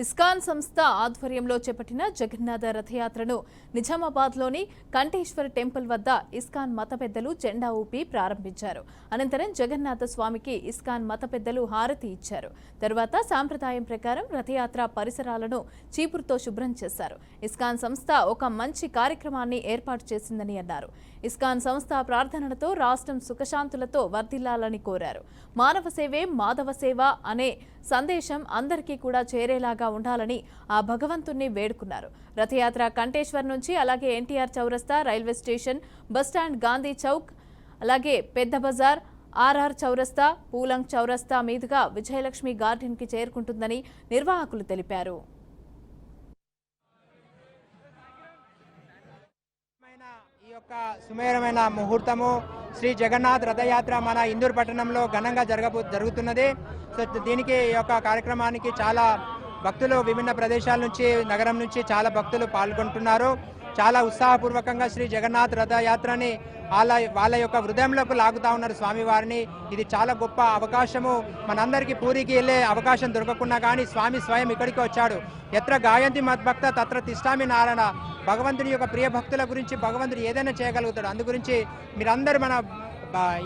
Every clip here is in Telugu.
ఇస్కాన్ సంస్థ ఆధ్వర్యంలో చేపట్టిన జగన్నాథ రథయాత్రను నిజామాబాద్లోని కంఠేశ్వర టెంపుల్ వద్ద ఇస్కాన్ మత పెద్దలు జెండా ఊపి ప్రారంభించారు. అనంతరం జగన్నాథ స్వామికి ఇస్కాన్ మత పెద్దలు హారతి ఇచ్చారు. తరువాత సాంప్రదాయం ప్రకారం రథయాత్ర పరిసరాలను చీపురుతో శుభ్రం చేశారు. ఇస్కాన్ సంస్థ ఒక మంచి కార్యక్రమాన్ని ఏర్పాటు చేసిందని అన్నారు. ఇస్కాన్ సంస్థ ప్రార్థనలతో రాష్ట్రం సుఖశాంతులతో వర్ధిల్లాలని కోరారు. మానవ సేవే మాధవ సేవ అనే సందేశం అందరికీ కూడా చేరేలాగా ఉండాలని ఆ భగవంతుణ్ణి వేడుకున్నారు. రథయాత్ర కంఠేశ్వర్ నుంచి అలాగే ఎన్టీఆర్ చౌరస్తా, railway station, bus stand, Gandhi Chowk, అలాగే పెద్ద బజార్, ఆర్ఆర్ చౌరస్తా, పూలంగ్ చౌరస్తా మీదుగా విజయలక్ష్మి గార్డెన్ కి చేరుకుంటుందని నిర్వాహకులు తెలిపారు. ఈ యొక్క సుమేరమైన ముహూర్తము శ్రీ జగన్నాథ్ రథయాత్ర మన ఇందూరు పట్టణంలో ఘనంగా జరుగుతున్నది. సో దీనికి ఈ యొక్క కార్యక్రమానికి చాలా భక్తులు విభిన్న ప్రదేశాల నుంచి, నగరం నుంచి చాలా భక్తులు పాల్గొంటున్నారు. చాలా ఉత్సాహపూర్వకంగా శ్రీ జగన్నాథ్ రథయాత్రని వాళ్ళ యొక్క హృదయంలోకి లాగుతా ఉన్నారు స్వామివారిని. ఇది చాలా గొప్ప అవకాశము. మనందరికీ పూరికి వెళ్ళే అవకాశం దొరకకున్నా కానీ స్వామి స్వయం ఇక్కడికి వచ్చాడు. ఎత్ర గాయంతి మద్భక్త తత్ర తిష్టామి నారాయణ. భగవంతుని యొక్క ప్రియ భక్తుల గురించి భగవంతుడు ఏదైనా చేయగలుగుతాడు. అందు గురించి మీరందరూ మన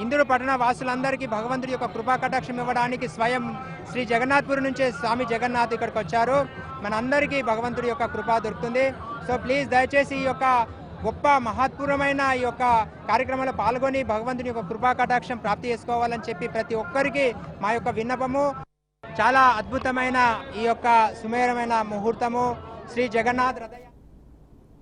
ఇందూరు పట్టణ వాసులందరికీ భగవంతుడి యొక్క కృపా కటాక్షం ఇవ్వడానికి స్వయం శ్రీ జగన్నాథ్పురి నుంచే స్వామి జగన్నాథ్ ఇక్కడికి వచ్చారు. మనందరికీ భగవంతుడి యొక్క కృప దొరుకుతుంది. సో ప్లీజ్ దయచేసి ఈ యొక్క గొప్ప మహత్పూర్వమైన ఈ యొక్క కార్యక్రమంలో పాల్గొని భగవంతుని యొక్క కృపా కటాక్షం ప్రాప్తి చేసుకోవాలని చెప్పి ప్రతి ఒక్కరికి మా యొక్క విన్నపము. చాలా అద్భుతమైన ఈ యొక్క సుమేరమైన ముహూర్తము శ్రీ జగన్నాథ్ రథయాత్ర.